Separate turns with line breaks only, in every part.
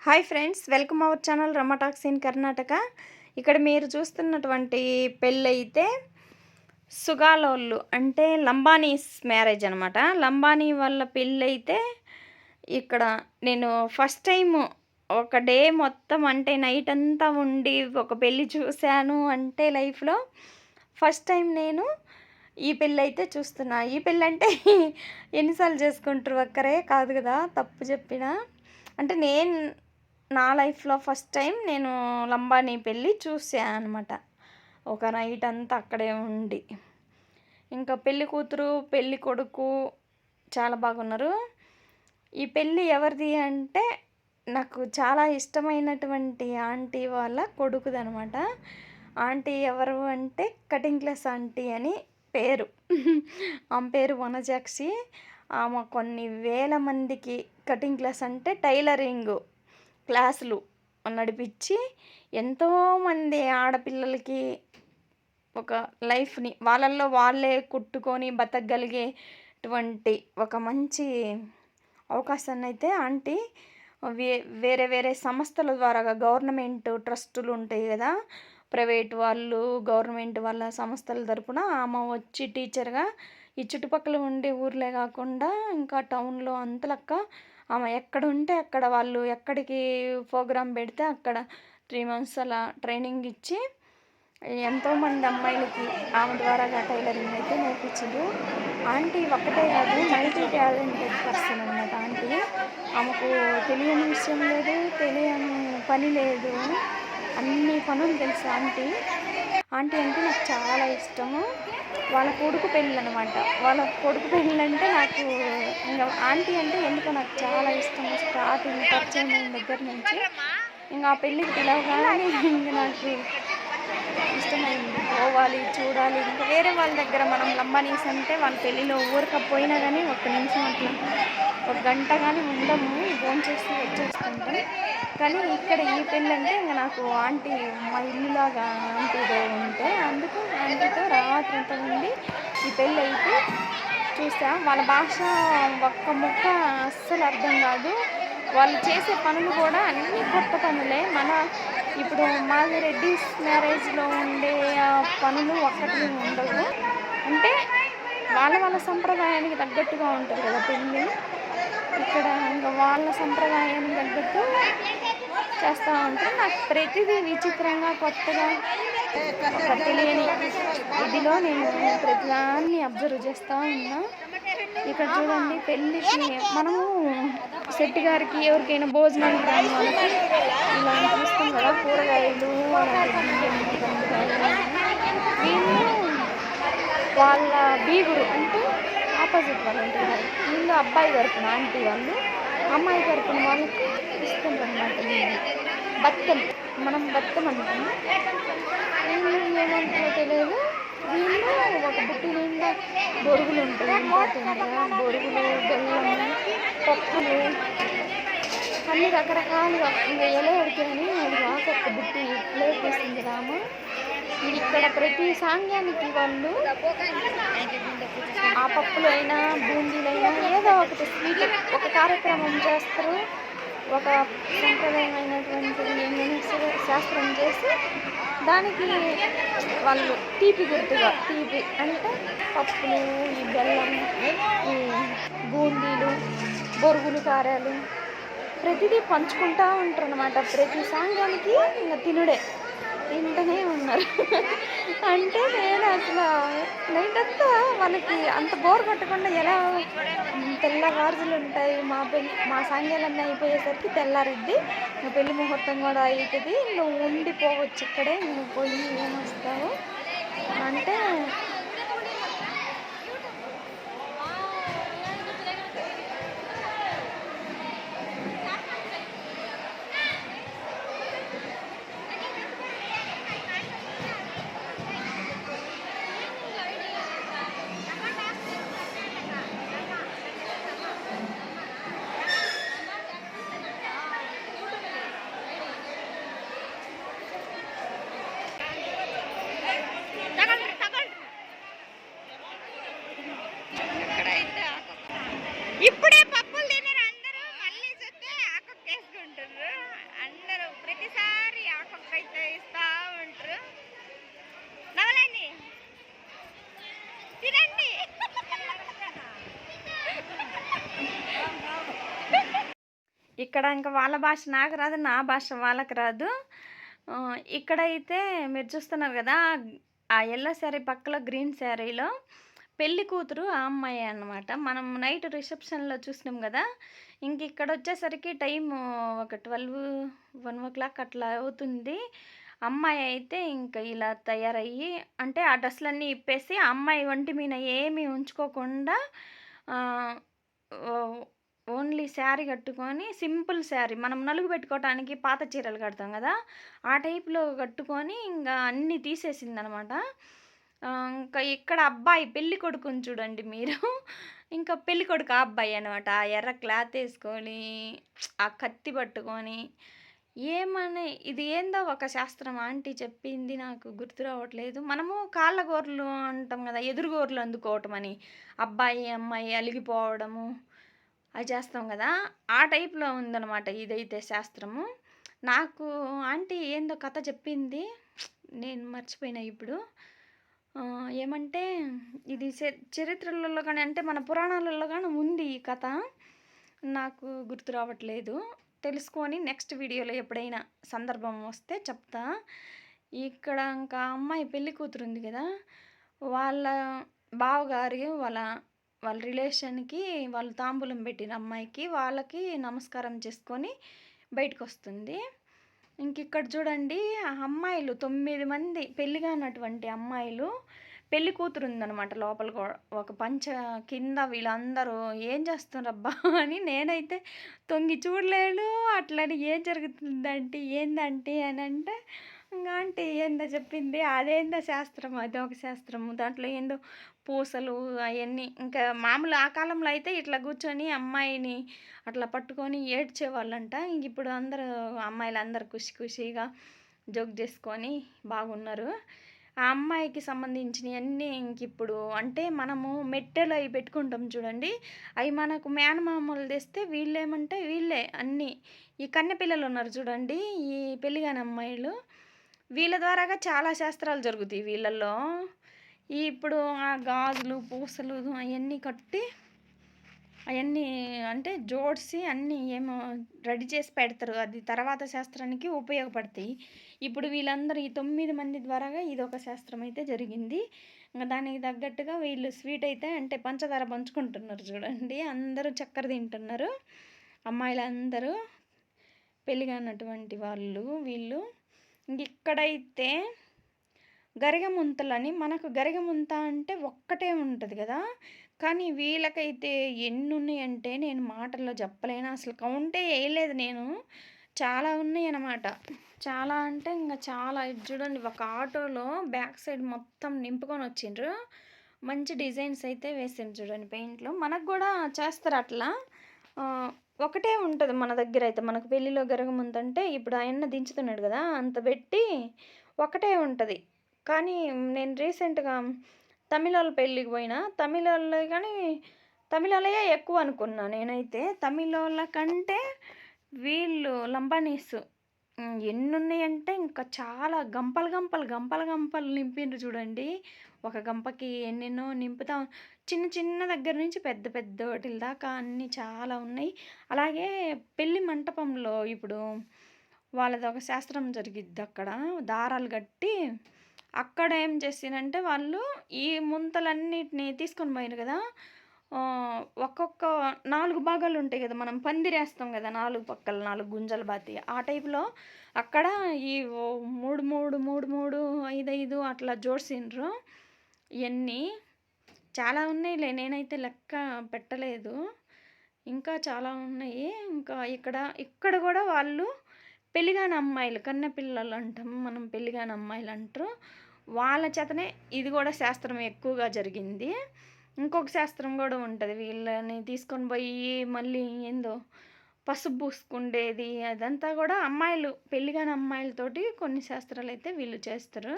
Hi friends, welcome our channel Rama talks in Karnataka. ఇక్కడ మీరు చూస్తున్నటువంటి పెళ్ళైతే సుగాలోళ్ళు అంటే లంబానీస్ మ్యారేజ్ అనమాట. లంబానీ వాళ్ళ పెళ్ళైతే ఇక్కడ నేను ఫస్ట్ టైం ఒక డే మొత్తం అంటే నైట్ అంతా ఉండి ఒక పెళ్ళి చూశాను అంటే లైఫ్లో ఫస్ట్ టైం నేను ఈ పెళ్ళైతే చూస్తున్నా. ఈ పెళ్ళంటే ఎన్నిసార్లు చేసుకుంటారు, ఒక్కరే కాదు కదా, తప్పు చెప్పిన. అంటే నా లైఫ్లో ఫస్ట్ టైం నేను లంబానీ పెళ్ళి చూసాను అనమాట. ఒక నైట్ అంతా అక్కడే ఉండి, ఇంకా పెళ్ళి కూతురు పెళ్ళి కొడుకు చాలా బాగున్నారు. ఈ పెళ్ళి ఎవరిది అంటే నాకు చాలా ఇష్టమైనటువంటి ఆంటీ వాళ్ళ కొడుకుదనమాట. ఆంటీ ఎవరు అంటే కటింగ్ క్లాస్ ఆంటీ అని పేరు. ఆమె పేరు వనజాక్షి. ఆమె కొన్ని వేల మందికి కటింగ్ క్లాస్ అంటే టైలరింగ్ క్లాసులు నడిపించి ఎంతోమంది ఆడపిల్లలకి ఒక లైఫ్ని వాళ్ళల్లో వాళ్ళే కుట్టుకొని బతకగలిగేటువంటి ఒక మంచి అవకాశాన్ని అయితే ఆంటీ వేరే వేరే సంస్థల ద్వారా గవర్నమెంట్ ట్రస్టులు ఉంటాయి కదా, ప్రైవేట్ వాళ్ళు గవర్నమెంట్ వాళ్ళ సంస్థల తరపున ఆమె వచ్చి టీచర్గా ఈ చుట్టుపక్కల ఉండే ఊర్లే కాకుండా ఇంకా టౌన్లో అంతలక్క ఆమె ఎక్కడ ఉంటే అక్కడ వాళ్ళు ఎక్కడికి ప్రోగ్రాం పెడితే అక్కడ 3 months అలా ట్రైనింగ్ ఇచ్చి ఎంతోమంది అమ్మాయిలకి ఆమె ద్వారా టైలరింగ్ అయితే నేర్పించారు. ఆంటీ ఒక్కటే కాదు, మల్టీ టాలెంటెడ్ పర్సన్ అనమాట. ఆంటీ ఆమెకు తెలియని విషయం లేదు, తెలియని పని లేదు, అన్ని పనులు తెలుసు ఆంటీ. ఆంటీ అంటే నాకు చాలా ఇష్టము. వాళ్ళ కొడుకు పెళ్ళి అనమాట. వాళ్ళ కొడుకు పెళ్ళి అంటే నాకు ఇంకా ఆంటీ అంటే ఎందుకో నాకు చాలా ఇష్టము. స్టార్టింగ్ పరిచయం అయిన దగ్గర నుంచి ఇంకా ఆ పెళ్ళికి పిలవగానే ఇంకా నాకు ఇష్టమైంది, పోవాలి, చూడాలి. ఇంకా వేరే వాళ్ళ దగ్గర మనం లంబానీస్ అంటే వాళ్ళ పెళ్ళిలో ఊరకపోయినా కానీ ఒక్క నిమిషం అట్లా ఒక గంట కానీ ఉండము, ఫోన్ చేసి వచ్చేస్తుంటాం. కానీ ఇక్కడ ఈ పెళ్ళి అంటే ఇంకా నాకు ఆంటీ మా ఇల్లులాగా ఆంటీతో ఉంటే అందుకు ఆంటీతో రాత్రి అంతా ఉండి ఈ పెళ్ళి అయితే చూసా. వాళ్ళ భాష ఒక్క ముక్క అస్సలు అర్థం కాదు. వాళ్ళు చేసే పనులు కూడా అన్నీ కొత్త పనులే. ఇప్పుడు మాది రెడ్డిస్ మ్యారేజ్లో ఉండే పనులు ఒక్కటి ఉండవు. అంటే వాళ్ళ సంప్రదాయానికి తగ్గట్టుగా ఉంటుంది కదా పెళ్ళి. ఇక్కడ ఇంకా వాళ్ళ సంప్రదాయానికి తగ్గట్టు చేస్తూ ఉంటారు. నాకు ప్రతిదీ విచిత్రంగా కొత్తగా ఒక తెలియని ఇదిలో నేను ప్రతిదాన్ని అబ్జర్వ్ చేస్తూ ఉన్నా. ఇక్కడ చూడండి, పెళ్ళికి మనము శెట్టి గారికి ఎవరికైనా భోజనానికి రాని వాళ్ళకి ఇలా చూస్తాం కదా, కూరగాయలు అలాంటి వీళ్ళు వాళ్ళ బీగురు అంటే ఆపోజిట్ వాళ్ళు ఉంటారు కదా, వీళ్ళు అబ్బాయి తరపున ఆంటీ వాళ్ళు, అమ్మాయి తరపున వాళ్ళకి ఇస్తుంటారనమాట. బత్తలు మనం బత్తం అంటాము, వీళ్ళు ఏమంటారో తెలియదు. వీళ్ళు ఒక బుట్టి నిండా బొరుగులు ఉంటాయి, ఇంపార్టెంట్గా బొరుగులు, బెల్లము, పప్పులు అన్ని రకరకాలుగా ఇంకా ఎలా ఉడికాయని అది కాక ఒక బుట్టి ప్లేట్ వేసింది రామ. ఇది ఇక్కడ ప్రతి సాంగ్యానికి వాళ్ళు ఆ పప్పులు అయినా బూందీలైనా ఏదో ఒకటి స్వీట్ ఒక కార్యక్రమం చేస్తారు. ఒక సంప్రదాయమైనటువంటి శాస్త్రం చేసి దానికి వాళ్ళు తీపి గుర్తుగా, తీపి అంటే పప్పులు, ఈ బెల్లం, ఈ బూందీలు, బొరుగులు, కారాలు ప్రతిదీ పంచుకుంటూ ఉంటారు అనమాట. ప్రతి సాంగానికి ఇంకా తింటూనే ఉన్నారు. అంటే నేను అసలు నైట్ అంతా వాళ్ళకి అంత బోర్ కొట్టకుండా ఎలా తెల్లవారుజులు ఉంటాయి. మా సాంగ్యాలన్నీ అయిపోయేసరికి తెల్లారిద్ది, ఇంకా పెళ్లి ముహూర్తం కూడా అవుతుంది, నువ్వు ఉండిపోవచ్చు ఇక్కడే, నువ్వు పోయి ఏమొస్తావు అంటే అందరూ ప్రతిసారి ఆ పక్క అయితే ఇస్తా ఉంటారు. నవలండి తినండి. ఇక్కడ ఇంకా వాళ్ళ భాష నాకు రాదు, నా భాష వాళ్ళకి రాదు. ఇక్కడైతే మీరు చూస్తున్నారు కదా, ఆ ఎల్లో శారీ పక్కలో గ్రీన్ శారీలో పెళ్లి కూతురు ఆ అమ్మాయి అన్నమాట. మనం నైట్ రిసెప్షన్లో చూసినాం కదా, ఇంక ఇక్కడ వచ్చేసరికి టైము ఒక 1 అట్లా అవుతుంది. అమ్మాయి అయితే ఇంకా ఇలా తయారయ్యి, అంటే ఆ డ్రెస్సులన్నీ ఇప్పేసి ఆ అమ్మాయి ఒంటి మీద ఏమీ ఉంచుకోకుండా ఓన్లీ శారీ కట్టుకొని, సింపుల్ శారీ మనం నలుగు పెట్టుకోవటానికి పాత చీరలు కడతాం కదా, ఆ టైప్లో కట్టుకొని ఇంకా అన్నీ తీసేసిందనమాట. ఇంకా ఇక్కడ అబ్బాయి పెళ్లి కొడుకుని చూడండి మీరు. ఇంకా పెళ్లి కొడుకు ఆ అబ్బాయి అనమాట. ఆ ఎర్ర క్లాత్ వేసుకొని ఆ కత్తి పట్టుకొని ఏమని, ఇది ఏందో ఒక శాస్త్రం ఆంటీ చెప్పింది, నాకు గుర్తు రావట్లేదు. మనము కాళ్ళ గోర్లు అంటాం కదా, ఎదురుగోర్లు అందుకోవటం అని, అబ్బాయి అమ్మాయి అలిగిపోవడము అది చేస్తాం కదా, ఆ టైప్లో ఉందన్నమాట ఇదైతే శాస్త్రము. నాకు ఆంటీ ఏందో కథ చెప్పింది, నేను మర్చిపోయినా ఇప్పుడు. ఏమంటే ఇది చరిత్రలలో కానీ, అంటే మన పురాణాలలో కానీ ఉంది ఈ కథ, నాకు గుర్తు రావట్లేదు. తెలుసుకొని నెక్స్ట్ వీడియోలో ఎప్పుడైనా సందర్భం వస్తే చెప్తా. ఇక్కడ ఇంకా అమ్మాయి పెళ్లి కూతురు ఉంది కదా, వాళ్ళ బావగారి వాళ్ళ వాళ్ళ రిలేషన్కి వాళ్ళు తాంబూలం పెట్టిన అమ్మాయికి వాళ్ళకి నమస్కారం చేసుకొని బయటకు వస్తుంది. ఇంక ఇక్కడ చూడండి, ఆ అమ్మాయిలు 9 మంది పెళ్లి కానటువంటి అమ్మాయిలు, పెళ్లి కూతురు ఉందనమాట లోపల ఒక పంచ కింద, వీళ్ళందరూ ఏం చేస్తున్నారబ్బా అని నేనైతే తొంగి చూడలేను. అట్లని ఏం జరుగుతుందంటే ఏందంటే అని అంటే, ఇంకా అంటే ఏందో చెప్పింది, అదేందో శాస్త్రం, అదొక శాస్త్రము, దాంట్లో ఏందో పూసలు అవన్నీ. ఇంకా మామూలు ఆ కాలంలో అయితే ఇట్లా కూర్చొని అమ్మాయిని అట్లా పట్టుకొని ఏడ్చేవాళ్ళంట. ఇంక ఇప్పుడు అందరూ అమ్మాయిలు అందరూ ఖుషి ఖుషిగా జోక్ చేసుకొని బాగున్నారు. ఆ అమ్మాయికి సంబంధించినవన్నీ ఇంక ఇప్పుడు అంటే మనము మెట్టెలు అవి పెట్టుకుంటాం చూడండి, అవి మనకు మేనమామలు తెస్తే వీళ్ళేమంటే వీళ్ళే అన్నీ, ఈ కన్నెపిల్లలు ఉన్నారు చూడండి, ఈ పెళ్ళిగాని అమ్మాయిలు, వీళ్ళ ద్వారాగా చాలా శాస్త్రాలు జరుగుతాయి వీళ్ళల్లో. ఇప్పుడు ఆ గాజులు పూసలు అవన్నీ కట్టి అవన్నీ అంటే జోడిసి అన్నీ ఏమో రెడీ చేసి పెడతారు, అది తర్వాత శాస్త్రానికి ఉపయోగపడతాయి. ఇప్పుడు వీళ్ళందరూ ఈ 9 మంది ద్వారాగా ఇదొక శాస్త్రం అయితే జరిగింది. ఇంకా దానికి తగ్గట్టుగా వీళ్ళు స్వీట్ అయితే అంటే పంచదార పంచుకుంటున్నారు చూడండి, అందరూ చక్కెర తింటున్నారు అమ్మాయిలందరూ, పెళ్ళిగానటువంటి వాళ్ళు వీళ్ళు. ఇంక ఇక్కడైతే గరిగముంతలని, మనకు గరిగముంత అంటే ఒక్కటే ఉంటుంది కదా, కానీ వీళ్ళకైతే ఎన్ని ఉన్నాయంటే నేను మాటల్లో చెప్పలేను, అసలు కౌంటే వేయలేదు నేను, చాలా ఉన్నాయి అన్నమాట. చాలా అంటే ఇంకా చాలా. ఇది చూడండి, ఒక ఆటోలో బ్యాక్ సైడ్ మొత్తం నింపుకొని వచ్చిండ్రు, మంచి డిజైన్స్ అయితే వేసిండ్రు చూడండి పెయింట్లు. మనకు కూడా చేస్తారు అట్లా, ఒకటే ఉంటుంది మన దగ్గర అయితే. మనకు పెళ్ళిలో గరగముంత అంటే ఇప్పుడు ఆయన దించుతున్నాడు కదా, అంత పెట్టి ఒకటే ఉంటుంది. కానీ నేను రీసెంట్గా తమిళోళ్ళ పెళ్ళికి పోయినా, తమిళోళ్ళే కానీ తమిళోళ్ళయే ఎక్కువ అనుకున్నా నేనైతే. తమిళోళ్ళ కంటే వీళ్ళు లంబానీస్ ఎన్ని ఉన్నాయంటే ఇంకా చాలా గంపలు గంపలు గంపలు గంపలు నింపిండ్రు చూడండి. ఒక గంపకి ఎన్నెన్నో నింపుతా, చిన్న చిన్న దగ్గర నుంచి పెద్ద పెద్ద వాటిల దాకా అన్నీ చాలా ఉన్నాయి. అలాగే పెళ్లి మంటపంలో ఇప్పుడు వాళ్ళది ఒక శాస్త్రం జరిగిద్ది, అక్కడ దారాలు కట్టి అక్కడ ఏం చేసినంటే వాళ్ళు ఈ ముంతలన్నిటిని తీసుకొని పోయారు కదా, ఒక్కొక్క 4 భాగాలు ఉంటాయి కదా, మనం పందిరేస్తాం కదా 4 పక్కల 4 గుంజలు బాతి, ఆ టైప్లో అక్కడ ఈ 3 3 3 3 5 5 అట్లా జోడిసిండ్రు. ఇవన్నీ చాలా ఉన్నాయిలే, నేనైతే లెక్క పెట్టలేదు, ఇంకా చాలా ఉన్నాయి. ఇంకా ఇక్కడ కూడా వాళ్ళు పెళ్ళిగాని అమ్మాయిలు, కన్నె పిల్లలు అంటాం మనం, పెళ్ళిగాని అమ్మాయిలు అంటారు, వాళ్ళ చేతనే ఇది కూడా శాస్త్రం ఎక్కువగా జరిగింది. ఇంకొక శాస్త్రం కూడా ఉంటుంది, వీళ్ళని తీసుకొని పోయి మళ్ళీ ఏందో పసుపు పూసుకుండేది, అదంతా కూడా అమ్మాయిలు, పెళ్ళిగాని అమ్మాయిలతోటి కొన్ని శాస్త్రాలు అయితే వీళ్ళు చేస్తారు.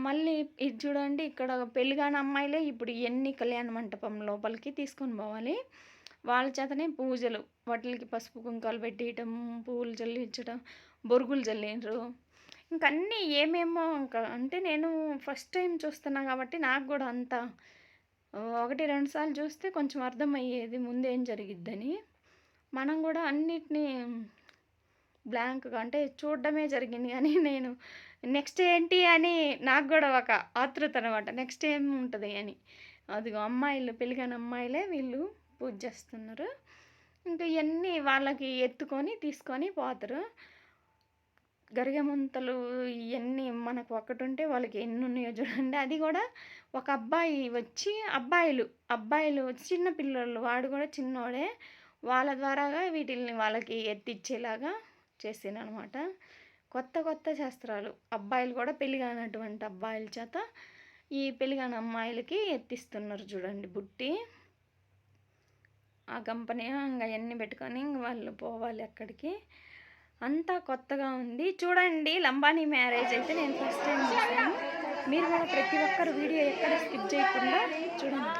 మళ్ళీ ఇది చూడండి, ఇక్కడ పెళ్ళిగాని అమ్మాయిలే ఇప్పుడు ఎన్ని కళ్యాణ మంటపం లోపలికి తీసుకొని పోవాలి, వాళ్ళ చేతనే పూజలు వాటికి పసుపు కుంకాలు పెట్టియటం, పువ్వులు జల్లించడం, బొరుగులు జల్లిండ్రు. ఇంక అన్నీ ఏమేమో ఇంకా అంటే నేను ఫస్ట్ టైం చూస్తున్నా కాబట్టి నాకు గూడా అంత 1, 2 సార్లు చూస్తే కొంచెం అర్థమయ్యేది ముందేం జరిగిద్దని. మనం గూడా అన్నిటిని బ్లాంక్‌గా అంటే చూడడమే జరిగింది గానీ నేను నెక్స్ట్ ఏంటి అని నాకు గూడా ఒక ఆతృతనమాట. నెక్స్ట్ ఏముంటది అని. అదిగో అమ్మాయిలు పెళ్లి అమ్మాయిలే వీళ్ళు పూజ చేస్తున్నారు. ఇంకా ఇయన్నీ వాళ్ళకి ఎత్తుకొని తీసుకొని పోతారు. గరిగెముంతలు ఇయన్నీ మనకు ఒకటుంటే వాళ్ళకి ఎన్నున్నాయో చూడండి. అది గూడా ఒక అబ్బాయి వచ్చి అబ్బాయిలు చిన్న పిల్లోళ్ళు వాడు గూడా చిన్నోడే. వాళ్ళ ద్వారాగా వీటిల్ని వాళ్ళకి ఎత్తిచ్చేలాగా చేసిండనమాట. కొత్త శాస్త్రాలు. అబ్బాయిలు కూడా పెళ్లి కానటువంటి అబ్బాయిల చేత ఈ పెళ్లి కాని అమ్మాయిలకి ఎత్తిస్తున్నారు చూడండి బుట్టి. ఆ కంపెనీ ఇంక అయన్నీ పెట్టుకొని ఇంక వాళ్ళు పోవాలి అక్కడికి. అంతా కొత్తగా ఉంది. చూడండి లంబానీ మ్యారేజ్ అయితే నేను ఫస్ట్ టైం చూసాను. మీరు కూడా ప్రతి ఒక్కరు వీడియో ఎక్కడ స్కిప్ చేయకుండా చూడండి.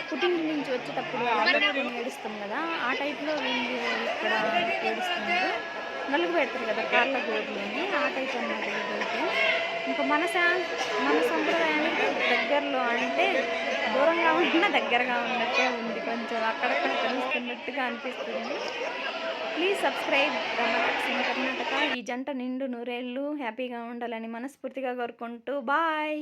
పుట్టింటి నుంచి వచ్చేటప్పుడు ఏడుస్తాం కదా, ఆ టైప్లో వీళ్ళు ఇక్కడ ఏడుస్తున్నారు. నలుగు పెడతారు కదా కాళ్ళ గోర్లని, ఆ టైప్ అన్నమాట ఇదైతే. ఇంకా మన సంప్రదాయానికి దగ్గరలో అంటే దూరంగా ఉన్న దగ్గరగా ఉన్నట్టే ఉంది. కొంచెం అక్కడక్కడ తెలుస్తున్నట్టుగా అనిపిస్తుంది. ప్లీజ్ సబ్స్క్రైబ్ రమటాక్స్ ఇన్ కర్ణాటక. ఈ జంట నిండు నూరేళ్ళు హ్యాపీగా ఉండాలని మనస్ఫూర్తిగా కోరుకుంటూ బాయ్.